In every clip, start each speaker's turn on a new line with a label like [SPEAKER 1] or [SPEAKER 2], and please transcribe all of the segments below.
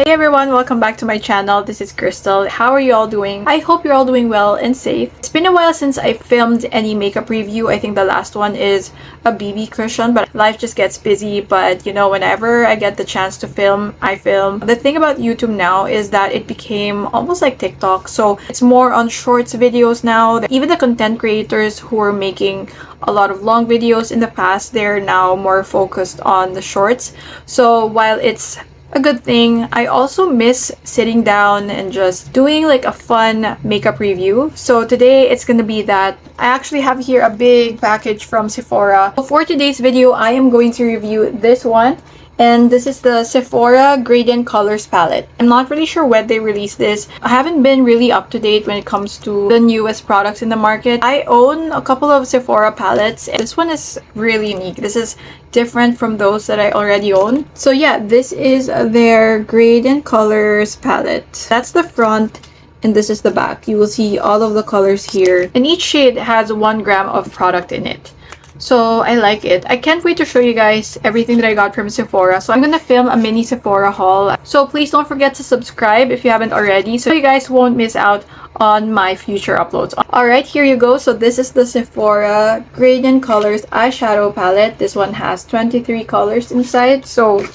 [SPEAKER 1] Hey everyone, welcome back to my channel. This is Crystal. How are you all doing? I hope you're all doing well and safe. It's been a while since I filmed any makeup review. I think the last one is a BB cushion, but life just gets busy. But you know, whenever I get the chance to film, I film. The thing about YouTube now is that it became almost like TikTok. So it's more on shorts videos now. Even the content creators who were making a lot of long videos in the past, they're now more focused on the shorts. So while it's a good thing, I also miss sitting down and just doing like a fun makeup review. So today it's gonna be that. I actually have here a big package from Sephora. For today's video, I am going to review this one. And this is the Sephora Gradient Colors palette. I'm not really sure when they released this. I haven't been really up to date when it comes to the newest products in the market. I own a couple of Sephora palettes. This one is really unique. This is different from those that I already own. So yeah, this is their Gradient Colors palette. That's the front. And this is the back. You will see all of the colors here. And each shade has 1 gram of product in it. So I like it. I can't wait to show you guys everything that I got from Sephora. So I'm gonna film a mini Sephora haul. So please don't forget to subscribe if you haven't already, so you guys won't miss out on my future uploads. Alright, here you go. So this is the Sephora Gradient Colors eyeshadow palette. This one has 23 colors inside. So,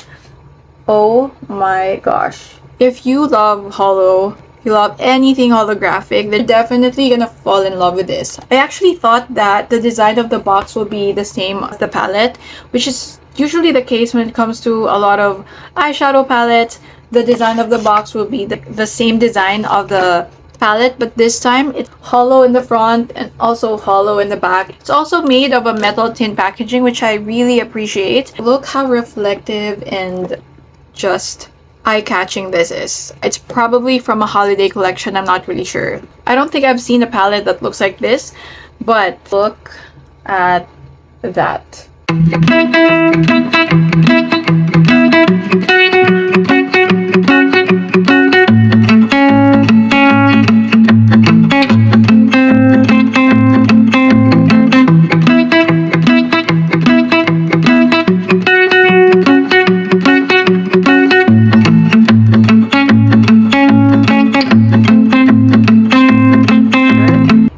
[SPEAKER 1] oh my gosh. If you love holo, you love anything holographic, they're definitely gonna fall in love with this. I actually thought that the design of the box will be the same as the palette, which is usually the case when it comes to a lot of eyeshadow palettes. The design of the box will be the same design of the palette, but this time it's hollow in the front and also hollow in the back. It's also made of a metal tin packaging, which I really appreciate. Look how reflective and just eye-catching this is. It's probably from a holiday collection, I'm not really sure. I don't think I've seen a palette that looks like this, but look at that.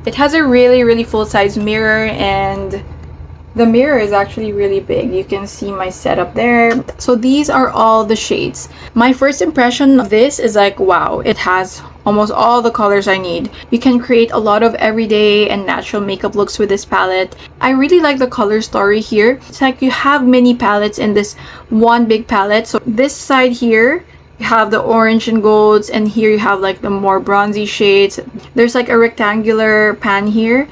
[SPEAKER 1] It has a really full-size mirror, and the mirror is actually really big. You can see my setup there. So these are all the shades. My first impression of this is like, wow, it has almost all the colors I need. You can create a lot of everyday and natural makeup looks with this palette. I really like the color story here. It's like you have many palettes in this one big palette. So this side here, you have the orange and golds, and here you have like the more bronzy shades. There's like a rectangular pan here,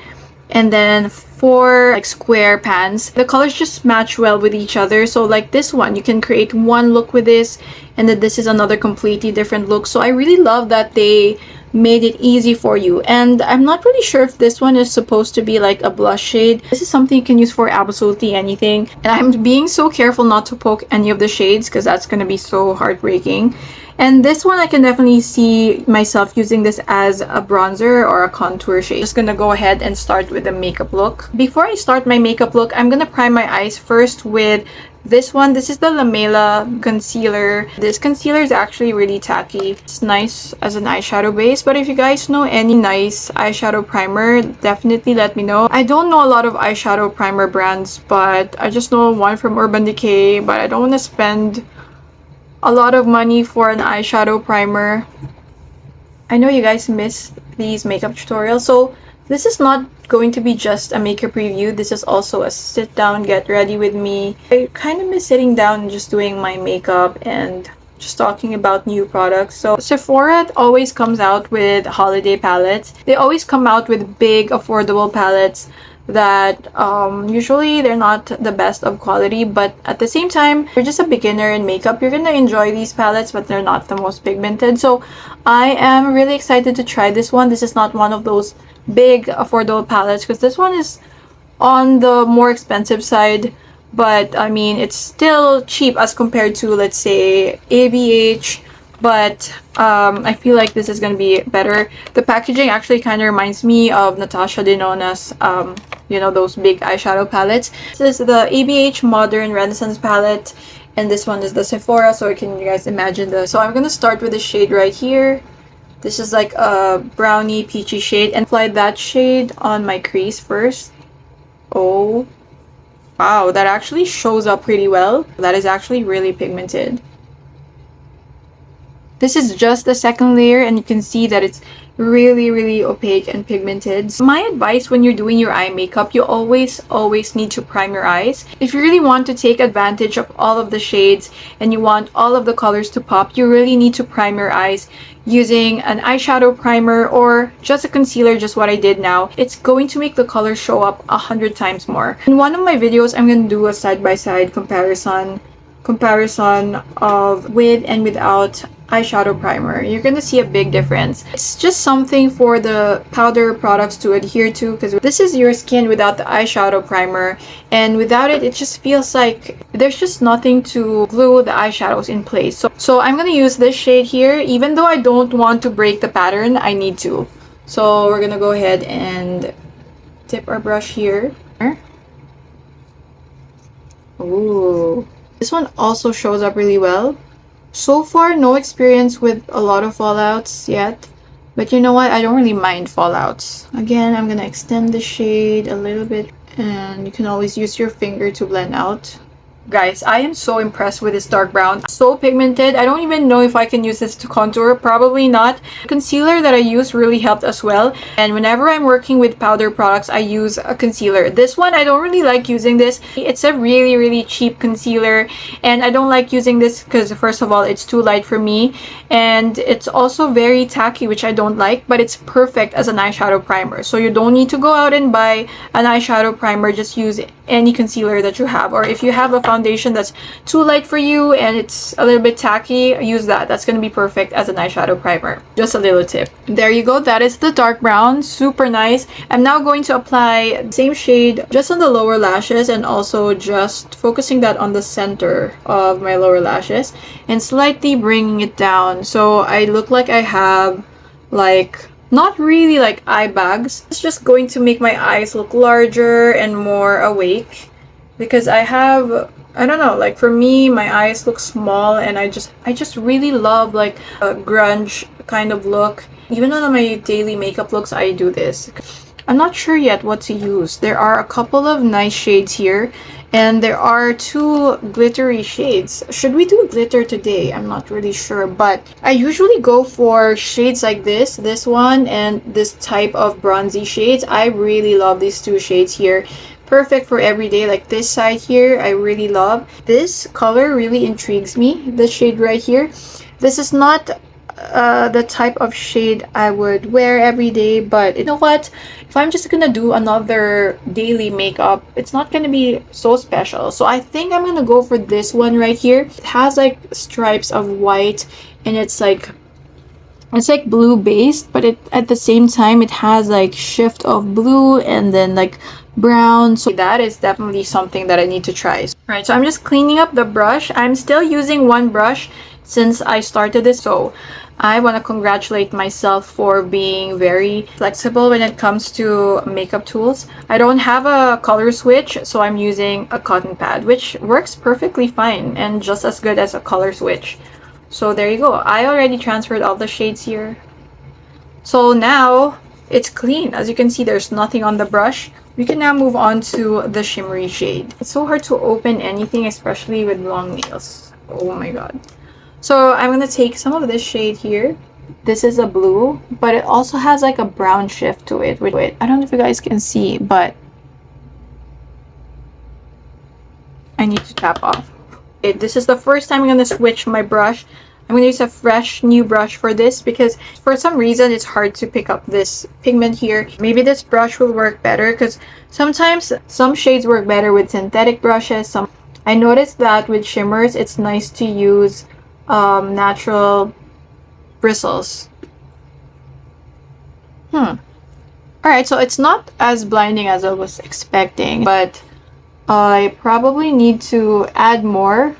[SPEAKER 1] and then 4 like square pans. The colors just match well with each other. So like this one, you can create one look with this, and then this is another completely different look. So I really love that they made it easy for you. And I'm not really sure if this one is supposed to be like a blush shade. This is something you can use for absolutely anything, and I'm being so careful not to poke any of the shades because that's gonna be so heartbreaking. And this one, I can definitely see myself using this as a bronzer or a contour shade. Just gonna go ahead and start with the makeup look. Before I start my makeup look, I'm gonna prime my eyes first with this one. This is the Lamela concealer. This concealer is actually really tacky. It's nice as an eyeshadow base, but if you guys know any nice eyeshadow primer, definitely let me know. I don't know a lot of eyeshadow primer brands, but I just know one from Urban Decay, but I don't want to spend a lot of money for an eyeshadow primer. I know you guys miss these makeup tutorials, so this is not going to be just a makeup review. This is also a sit down, get ready with me. I kind of miss sitting down and just doing my makeup and just talking about new products. So Sephora always comes out with holiday palettes. They always come out with big, affordable palettes that usually they're not the best of quality, but at the same time, if you're just a beginner in makeup, you're gonna enjoy these palettes, but they're not the most pigmented. So I am really excited to try this one. This is not one of those big affordable palettes because this one is on the more expensive side, but I mean it's still cheap as compared to, let's say, ABH, but I feel like this is gonna be better. The packaging actually kind of reminds me of Natasha Denona's you know, those big eyeshadow palettes. This is the ABH Modern Renaissance palette, and this one is the Sephora, so can you guys imagine the... So I'm gonna start with the shade right here. This is like a brownie peachy shade, and apply that shade on my crease first. Oh, wow, that actually shows up pretty well. That is actually really pigmented. This is just the second layer, and you can see that it's really opaque and pigmented. So my advice when you're doing your eye makeup, you always need to prime your eyes. If you really want to take advantage of all of the shades and you want all of the colors to pop, you really need to prime your eyes using an eyeshadow primer or just a concealer, just what I did now. It's going to make the colors show up 100 times more. In one of my videos, I'm going to do a side-by-side comparison of with and without eyeshadow primer. You're gonna see a big difference. It's just something for the powder products to adhere to, because this is your skin without the eyeshadow primer, and without it, it just feels like there's just nothing to glue the eyeshadows in place. So I'm gonna use this shade here. Even though I don't want to break the pattern, I need to. So we're gonna go ahead and dip our brush here. Ooh. This one also shows up really well. So far, no experience with a lot of fallouts yet. But you know what? I don't really mind fallouts. Again, I'm gonna extend the shade a little bit. And you can always use your finger to blend out. Guys, I am so impressed with this dark brown. So pigmented. I don't even know if I can use this to contour. Probably not. The concealer that I used really helped as well. And whenever I'm working with powder products, I use a concealer. This one, I don't really like using this. It's a really cheap concealer. And I don't like using this because, first of all, it's too light for me. And it's also very tacky, which I don't like. But it's perfect as an eyeshadow primer. So you don't need to go out and buy an eyeshadow primer. Just use any concealer that you have. Or if you have a foundation that's too light for you and it's a little bit tacky, use that. That's going to be perfect as an eyeshadow primer. Just a little tip. There you go. That is the dark brown. Super nice. I'm now going to apply the same shade just on the lower lashes, and also just focusing that on the center of my lower lashes and slightly bringing it down. So I look like I have like not really like eye bags. It's just going to make my eyes look larger and more awake, because I have, I don't know, like for me, my eyes look small, and I just really love like a grunge kind of look. Even on my daily makeup looks, I do this. I'm not sure yet what to use. There are a couple of nice shades here, and there are two glittery shades. Should we do glitter today? I'm not really sure, but I usually go for shades like this one, and this type of bronzy shades. I really love these two shades here. Perfect for everyday. Like this side here, I really love. This color really intrigues me. This shade right here. This is not the type of shade I would wear every day, but you know what? If I'm just gonna do another daily makeup, it's not gonna be so special. So I think I'm gonna go for this one right here. It has like stripes of white, and it's like blue based, but at the same time it has like shift of blue and then like brown. So that is definitely something that I need to try. Right, so I'm just cleaning up the brush. I'm still using one brush since I started this, so I want to congratulate myself for being very flexible when it comes to makeup tools. I don't have a color switch, so I'm using a cotton pad, which works perfectly fine and just as good as a color switch. So there you go. I already transferred all the shades here. So now it's clean. As you can see, there's nothing on the brush. We can now move on to the shimmery shade. It's so hard to open anything, especially with long nails. Oh my god. So I'm going to take some of this shade here. This is a blue, but it also has like a brown shift to it. Wait, I don't know if you guys can see, but I need to tap off. This is the first time I'm going to switch my brush. I'm going to use a fresh new brush for this because for some reason it's hard to pick up this pigment here. Maybe this brush will work better because sometimes some shades work better with synthetic brushes. I noticed that with shimmers it's nice to use natural bristles. Alright, so it's not as blinding as I was expecting, but I probably need to add more.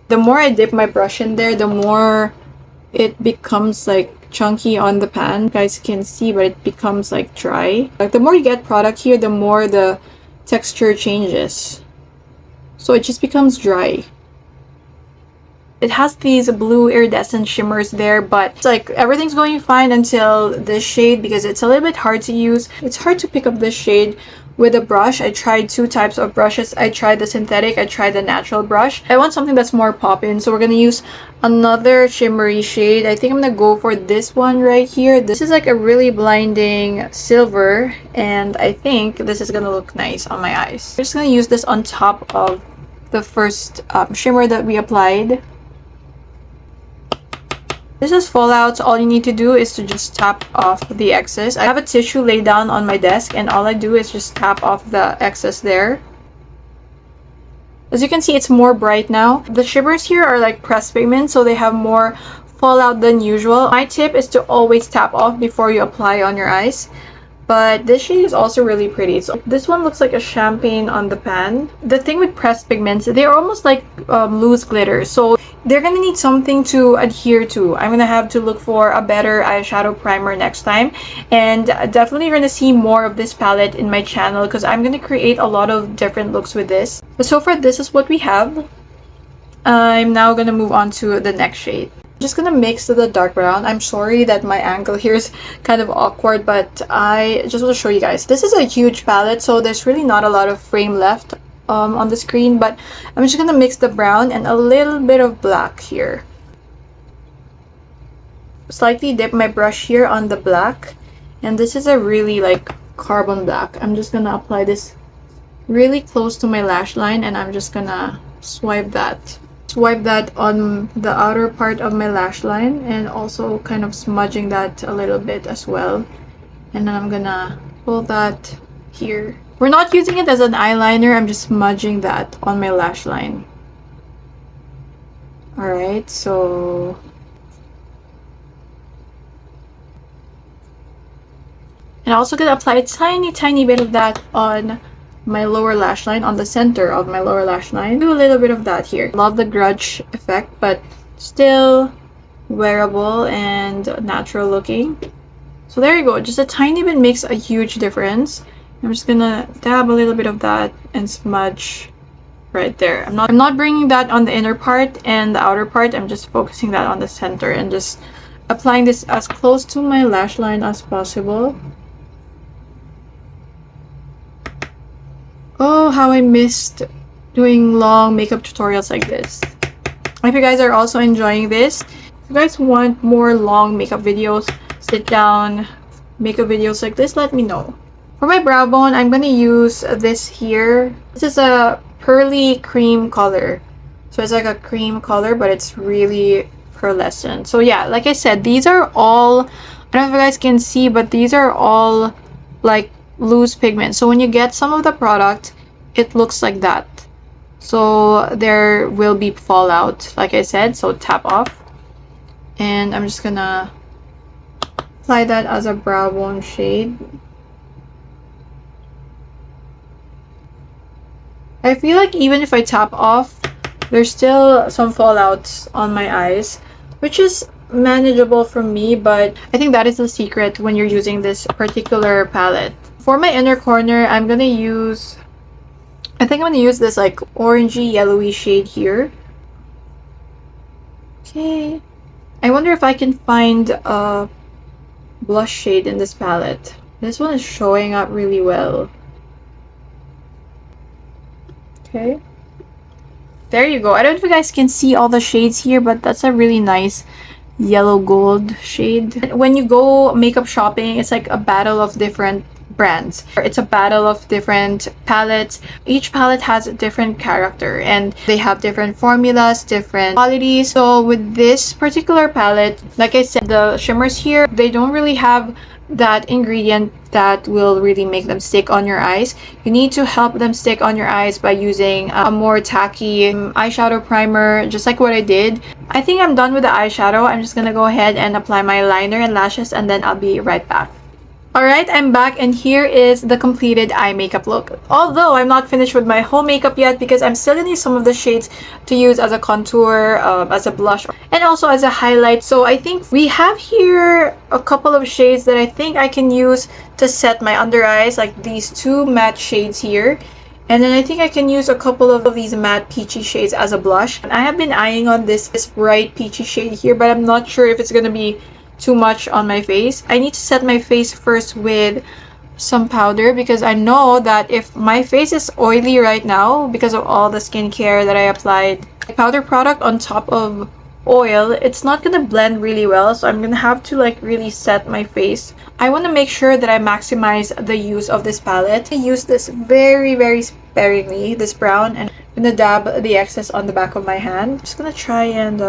[SPEAKER 1] The more I dip my brush in there, the more it becomes like chunky on the pan. You guys can see, but it becomes like dry. Like the more you get product here, the more the texture changes. So it just becomes dry. It has these blue iridescent shimmers there, but it's like everything's going fine until this shade because it's a little bit hard to use. It's hard to pick up this shade with a brush. I tried two types of brushes. I tried the synthetic, I tried the natural brush. I want something that's more pop-in, so we're gonna use another shimmery shade. I think I'm gonna go for this one right here. This is like a really blinding silver, and I think this is gonna look nice on my eyes. I'm just gonna use this on top of the first shimmer that we applied. This is fallout, so all you need to do is to just tap off the excess. I have a tissue laid down on my desk, and all I do is just tap off the excess there. As you can see, it's more bright now. The shimmers here are like pressed pigment, so they have more fallout than usual. My tip is to always tap off before you apply on your eyes. But this shade is also really pretty. So this one looks like a champagne on the pan. The thing with pressed pigments, they're almost like loose glitter. So they're gonna need something to adhere to. I'm gonna have to look for a better eyeshadow primer next time. And definitely you're gonna see more of this palette in my channel because I'm gonna create a lot of different looks with this. But so far, this is what we have. I'm now gonna move on to the next shade. Just gonna mix the dark brown. I'm sorry that my angle here is kind of awkward, but I just want to show you guys. This is a huge palette, so there's really not a lot of frame left on the screen, but I'm just gonna mix the brown and a little bit of black here. Slightly dip my brush here on the black, and this is a really like carbon black. I'm just gonna apply this really close to my lash line, and I'm just gonna swipe that on the outer part of my lash line, and also kind of smudging that a little bit as well. And then I'm gonna pull that here. We're not using it as an eyeliner, I'm just smudging that on my lash line. Alright, so and I'm also gonna apply a tiny bit of that on my lower lash line, on the center of my lower lash line. Do a little bit of that here. Love the grudge effect, but still wearable and natural looking. So there you go. Just a tiny bit makes a huge difference. I'm just gonna dab a little bit of that and smudge right there. I'm not bringing that on the inner part and the outer part. I'm just focusing that on the center and just applying this as close to my lash line as possible. Oh, how I missed doing long makeup tutorials like this. I hope you guys are also enjoying this. If you guys want more long makeup videos, sit down makeup videos like this, let me know. For my brow bone, I'm going to use this here. This is a pearly cream color. So it's like a cream color, but it's really pearlescent. So yeah, like I said, these are all, I don't know if you guys can see, but these are all like loose pigment. So when you get some of the product, it looks like that. So there will be fallout, like I said, so tap off. And I'm just gonna apply that as a brow bone shade. I feel like even if I tap off, there's still some fallout on my eyes, which is manageable for me, but I think that is the secret when you're using this particular palette. For my inner corner, I think I'm gonna use this like orangey yellowy shade here. Okay. I wonder if I can find a blush shade in this palette. This one is showing up really well. Okay. There you go. I don't know if you guys can see all the shades here, but that's a really nice yellow gold shade. When you go makeup shopping, it's like a battle of different brands. It's a battle of different palettes. Each palette has a different character and they have different formulas, different qualities. So with this particular palette, like I said, the shimmers here, they don't really have that ingredient that will really make them stick on your eyes. You need to help them stick on your eyes by using a more tacky eyeshadow primer, just like what I did. I think I'm done with the eyeshadow. I'm just gonna go ahead and apply my liner and lashes, and then I'll be right back. Alright, I'm back, and here is the completed eye makeup look. Although I'm not finished with my whole makeup yet because I'm still gonna use some of the shades to use as a contour, as a blush, and also as a highlight. So I think we have here a couple of shades that I think I can use to set my under eyes, like these two matte shades here. And then I think I can use a couple of these matte peachy shades as a blush. And I have been eyeing on this bright peachy shade here, but I'm not sure if it's gonna be too much on my face. I need to set my face first with some powder because I know that if my face is oily right now because of all the skincare that I applied, powder product on top of oil, it's not gonna blend really well, so I'm gonna have to like really set my face. I want to make sure that I maximize the use of this palette. I use this very sparingly, this brown, and I'm gonna dab the excess on the back of my hand. Just gonna try and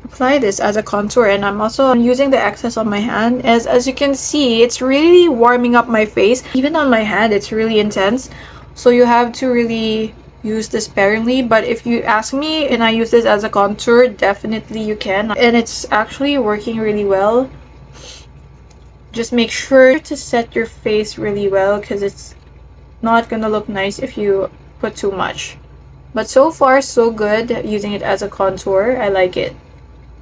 [SPEAKER 1] apply this as a contour, and I'm also using the excess on my hand. As you can see, it's really warming up my face. Even on my hand, it's really intense, so you have to really use this sparingly. But if you ask me, and I use this as a contour, definitely you can, and it's actually working really well. Just make sure to set your face really well because it's not gonna look nice if you put too much. But so far so good using it as a contour. I like it.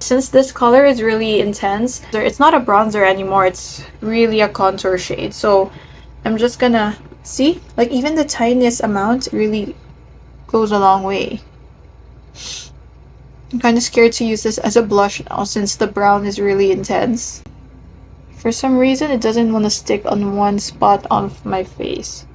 [SPEAKER 1] Since this color is really intense, it's not a bronzer anymore, it's really a contour shade. So I'm just gonna see, like even the tiniest amount really goes a long way. I'm kind of scared to use this as a blush now since the brown is really intense. For some reason, it doesn't want to stick on one spot on my face.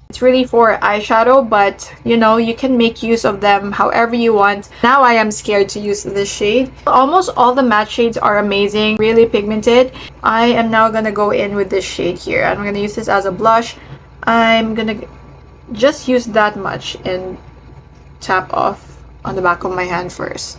[SPEAKER 1] It's really for eyeshadow, but you know, you can make use of them however you want. Now I am scared to use this shade. Almost all the matte shades are amazing, really pigmented. I am now gonna go in with this shade here. I'm gonna use this as a blush. I'm gonna just use that much and tap off on the back of my hand first.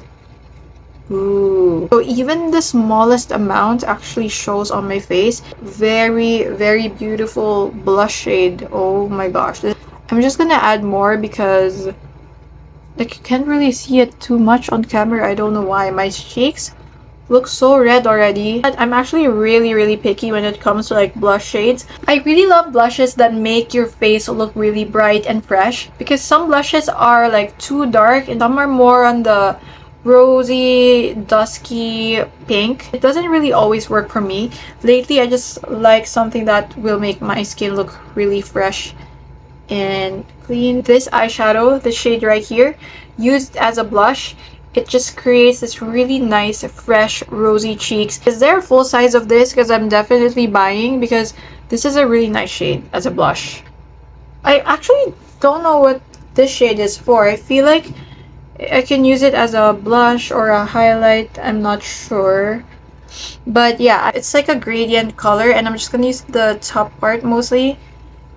[SPEAKER 1] Ooh. So even the smallest amount actually shows on my face. Very beautiful blush shade. Oh my gosh. I'm just gonna add more because like you can't really see it too much on camera. I don't know why. My cheeks look so red already. I'm actually really picky when it comes to like blush shades. I really love blushes that make your face look really bright and fresh because some blushes are like too dark and some are more on the rosy, dusky pink. It doesn't really always work for me. Lately, I just like something that will make my skin look really fresh and clean. This eyeshadow, the shade right here, used as a blush, it just creates this really nice, fresh, rosy cheeks. Is there a full size of this? Because I'm definitely buying because this is a really nice shade as a blush. I actually don't know what this shade is for. I feel like I can use it as a blush or a highlight. I'm not sure. But yeah, it's like a gradient color and I'm just gonna use the top part mostly.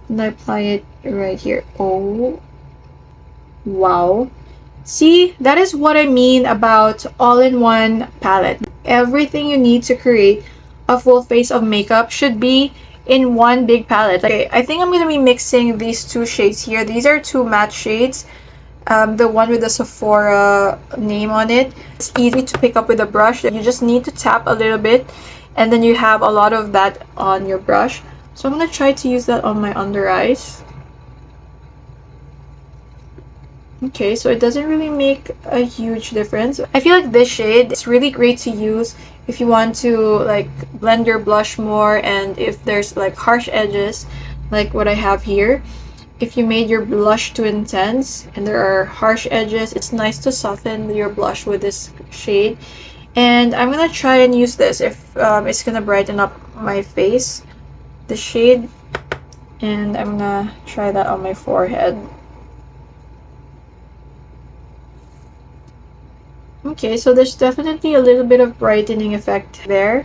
[SPEAKER 1] And I apply it right here. Oh, wow. See, that is what I mean about all-in-one palette. Everything you need to create a full face of makeup should be in one big palette. Okay, I think I'm gonna be mixing these two shades here. These are two matte shades. The one with the Sephora name on it. It's easy to pick up with a brush. You just need to tap a little bit and then you have a lot of that on your brush. So I'm going to try to use that on my under eyes. Okay, so it doesn't really make a huge difference. I feel like this shade is really great to use if you want to like blend your blush more and if there's like harsh edges like what I have here. If you made your blush too intense and there are harsh edges, it's nice to soften your blush with this shade. And I'm gonna try and use this if it's gonna brighten up my face, the shade, and I'm gonna try that on my forehead. Okay, so there's definitely a little bit of brightening effect there.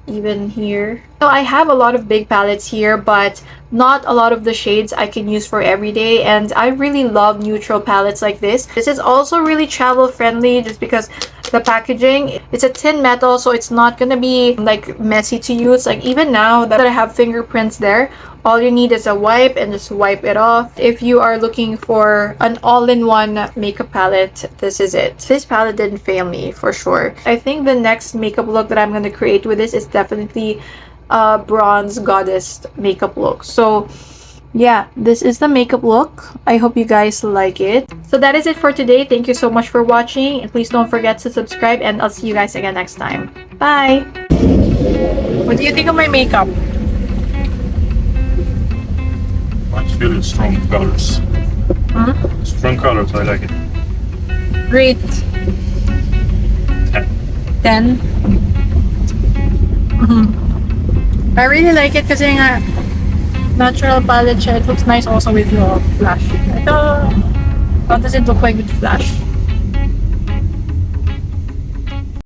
[SPEAKER 1] Even here. So I have a lot of big palettes here, but not a lot of the shades I can use for every day, and I really love neutral palettes like this. This is also really travel friendly just because the packaging, it's a tin metal, so it's not gonna be like messy to use. Like even now that I have fingerprints there, all you need is a wipe and just wipe it off. If you are looking for an all-in-one makeup palette, this is it. This palette didn't fail me for sure. I think the next makeup look that I'm going to create with this is definitely a bronze goddess makeup look. So yeah, this is the makeup look. I hope you guys like it. So that is it for today. Thank you so much for watching, and please don't forget to subscribe, and I'll see you guys again next time. Bye! What do you think of my makeup?
[SPEAKER 2] really strong colors.
[SPEAKER 1] Huh?
[SPEAKER 2] Strong colors, I like it.
[SPEAKER 1] Great. 10. I really like it kasi nga natural palette siya. It looks nice also with your flash. Ito, how does it look like with flash?